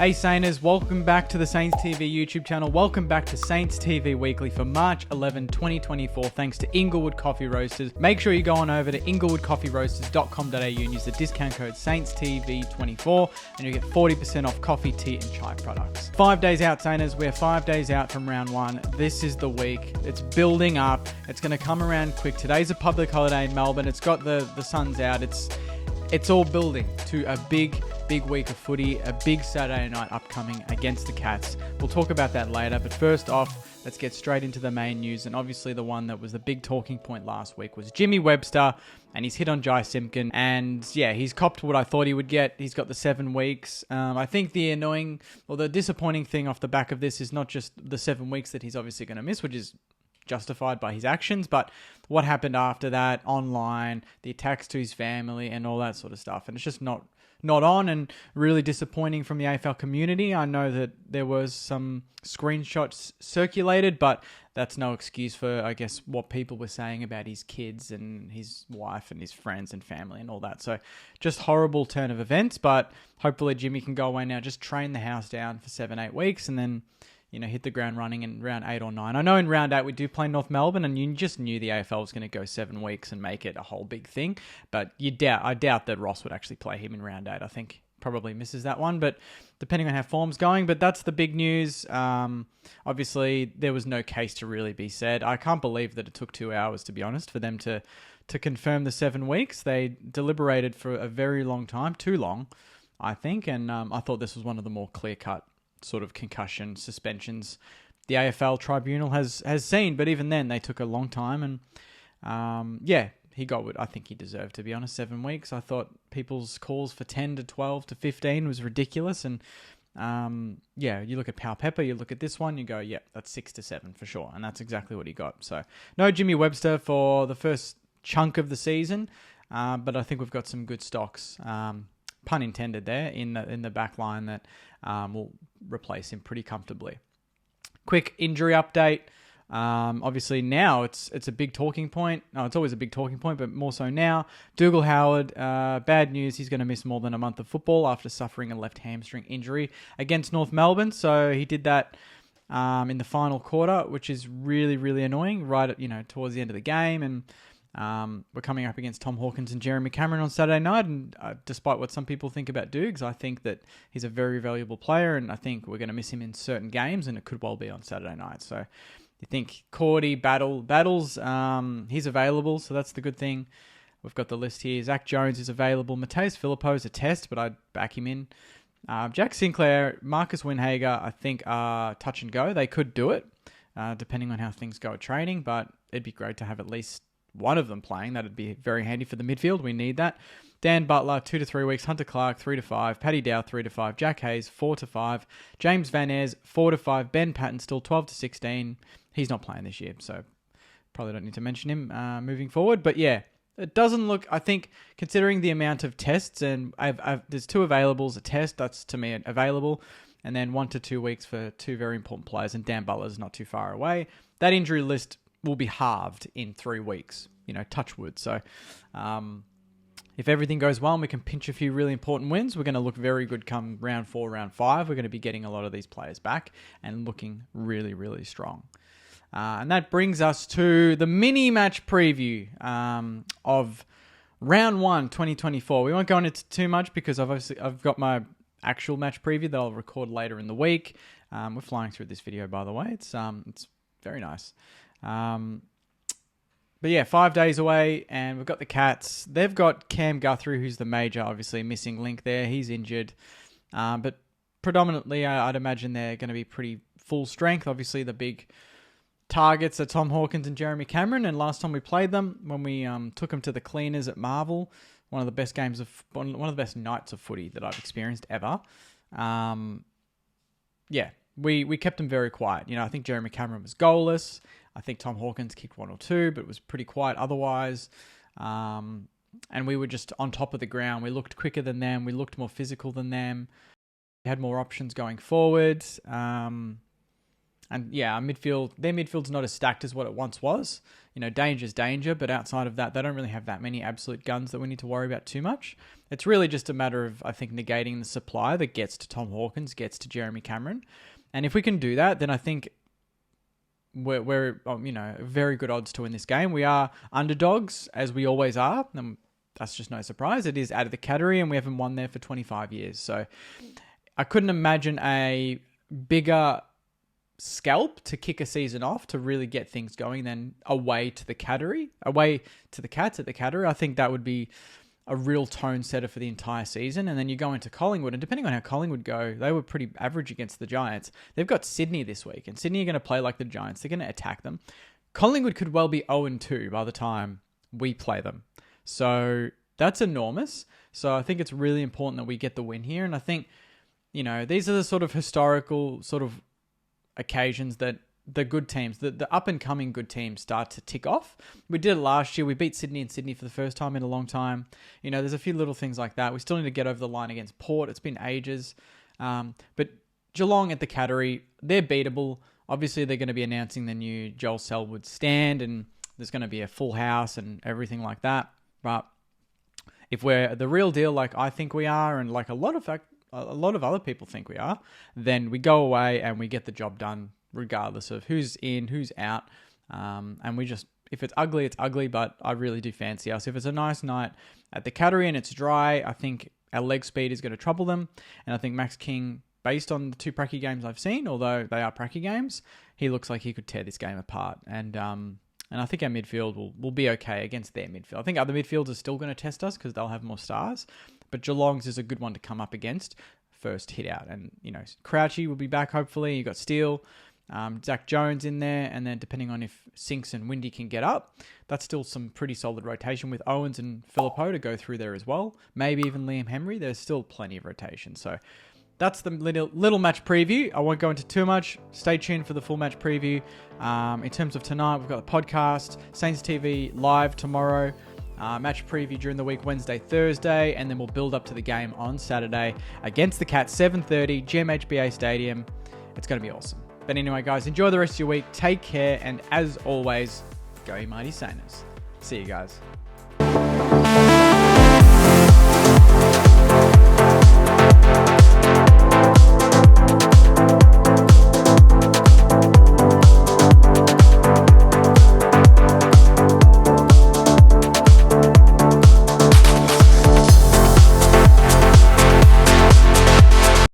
Hey Sainers, welcome back to the Saints TV YouTube channel. Welcome back to Saints TV Weekly for March 11, 2024, thanks to Inglewood Coffee Roasters. Make sure you go on over to inglewoodcoffeeroasters.com.au and use the discount code SaintsTV24 and you get 40% off coffee, tea and chai products. 5 days out, Sainers. We're 5 days out from round one. This is the week. It's building up. It's going to come around quick. Today's a public holiday in Melbourne. It's got the sun's out. It's all building to a big week of footy, a big Saturday night upcoming against the Cats. We'll talk about that later, but first off, let's get straight into the main news, and obviously the one that was the big talking point last week was Jimmy Webster, and he's hit on Jai Simpkin, and yeah, he's copped what I thought he would get. He's got the 7 weeks. I think the annoying, or the disappointing thing off the back of this is not just the 7 weeks that he's obviously going to miss, which is justified by his actions, but what happened after that online, the attacks to his family and all that sort of stuff. And it's just not on, and really disappointing from the AFL community. I know that there was some screenshots circulated, but that's no excuse for, I guess, what people were saying about his kids and his wife and his friends and family and all that. So just horrible turn of events, but hopefully Jimmy can go away now, just train the house down for 7-8 weeks and then, you know, hit the ground running in round 8 or 9. I know in round 8 we do play North Melbourne, and you just knew the AFL was going to go 7 weeks and make it a whole big thing. But I doubt that Ross would actually play him in round 8. I think probably misses that one, but depending on how form's going. But that's the big news. Obviously, there was no case to really be said. I can't believe that it took 2 hours, to be honest, for them to confirm the 7 weeks. They deliberated for a very long time, too long, I think, and I thought this was one of the more clear-cut sort of concussion suspensions the AFL tribunal has seen, but even then they took a long time, and he got what I think he deserved, to be honest. 7 weeks. I thought people's calls for 10 to 12 to 15 was ridiculous, and you look at Pal Pepper, you look at this one, you go, yeah, that's 6 to 7 for sure, and that's exactly what he got. So no Jimmy Webster for the first chunk of the season, but I think we've got some good stocks, pun intended there, in the back line that will replace him pretty comfortably. Quick injury update. Obviously now it's a big talking point. No, it's always a big talking point, but more so now. Dougal Howard, bad news. He's going to miss more than a month of football after suffering a left hamstring injury against North Melbourne. So he did that in the final quarter, which is really, really annoying, right at, towards the end of the game. And we're coming up against Tom Hawkins and Jeremy Cameron on Saturday night, and despite what some people think about Dukes, I think that he's a very valuable player, and I think we're going to miss him in certain games, and it could well be on Saturday night. So you think Cordy, Battles, he's available, so that's the good thing. We've got the list here. Zach Jones is available. Mateus Phillippo's a test, but I'd back him in. Jack Sinclair, Marcus Winhager, I think are touch and go. They could do it, depending on how things go at training, but it'd be great to have at least one of them playing. That'd be very handy for the midfield. We need that. Dan Butler, 2 to 3 weeks. Hunter Clark, 3 to 5. Paddy Dow, 3 to 5. Jack Hayes, 4 to 5. James Van Ayres, 4 to 5. Ben Patton still 12 to 16. He's not playing this year, so probably don't need to mention him moving forward. But yeah, it doesn't look, I think, considering the amount of tests, and there's 2 availables, a test, that's to me available, and then 1 to 2 weeks for 2 very important players, and Dan Butler's not too far away. That injury list will be halved in 3 weeks, touch wood. So if everything goes well and we can pinch a few really important wins, we're going to look very good come round 4, round 5. We're going to be getting a lot of these players back and looking really, really strong. And that brings us to the mini match preview of round 1, 2024. We won't go into too much because I've got my actual match preview that I'll record later in the week. We're flying through this video, by the way. It's very nice. But yeah, 5 days away, and we've got the Cats. They've got Cam Guthrie, who's the major, obviously, missing link there. He's injured. But predominantly, I'd imagine they're going to be pretty full strength. Obviously, the big targets are Tom Hawkins and Jeremy Cameron. And last time we played them, when we took them to the cleaners at Marvel, one of the best nights of footy that I've experienced ever. We kept them very quiet. I think Jeremy Cameron was goalless. I think Tom Hawkins kicked 1 or 2, but was pretty quiet otherwise. And we were just on top of the ground. We looked quicker than them. We looked more physical than them. We had more options going forward. And yeah, their midfield's not as stacked as what it once was. Danger's danger, but outside of that, they don't really have that many absolute guns that we need to worry about too much. It's really just a matter of, I think, negating the supply that gets to Tom Hawkins, gets to Jeremy Cameron. And if we can do that, then I think we're very good odds to win this game. We are underdogs, as we always are. And that's just no surprise. It is out of the category, and we haven't won there for 25 years. So I couldn't imagine a bigger scalp to kick a season off to really get things going than away to the Cats at the Cattery. I think that would be a real tone setter for the entire season. And then you go into Collingwood, and depending on how Collingwood go, they were pretty average against the Giants. They've got Sydney this week, and Sydney are going to play like the Giants. They're going to attack them. Collingwood could well be 0-2 by the time we play them. So that's enormous. So I think it's really important that we get the win here. And I think, these are the sort of historical sort of occasions that the good teams, the up-and-coming good teams start to tick off. We did it last year. We beat Sydney in Sydney for the first time in a long time. There's a few little things like that. We still need to get over the line against Port. It's been ages. But Geelong at the Cattery, they're beatable. Obviously, they're going to be announcing the new Joel Selwood stand, and there's going to be a full house and everything like that. But if we're the real deal like I think we are, and like a lot of other people think we are, then we go away and we get the job done regardless of who's in, who's out. And we just, if it's ugly, it's ugly, but I really do fancy us. If it's a nice night at the Cattery and it's dry, I think our leg speed is going to trouble them. And I think Max King, based on the 2 pracky games I've seen, although they are pracky games, he looks like he could tear this game apart. And I think our midfield will be okay against their midfield. I think other midfields are still going to test us because they'll have more stars. But Geelong's is a good one to come up against first hit out. And, Crouchy will be back, hopefully. You got Steele, Zach Jones in there. And then depending on if Sinks and Windy can get up, that's still some pretty solid rotation with Owens and Phillippo to go through there as well. Maybe even Liam Henry. There's still plenty of rotation. So that's the little match preview. I won't go into too much. Stay tuned for the full match preview. In terms of tonight, we've got the podcast, Saints TV live tomorrow. Match preview during the week, Wednesday, Thursday, and then we'll build up to the game on Saturday against the Cats, 7:30, GMHBA Stadium. It's going to be awesome. But anyway, guys, enjoy the rest of your week. Take care, and as always, go you mighty Saints. See you guys.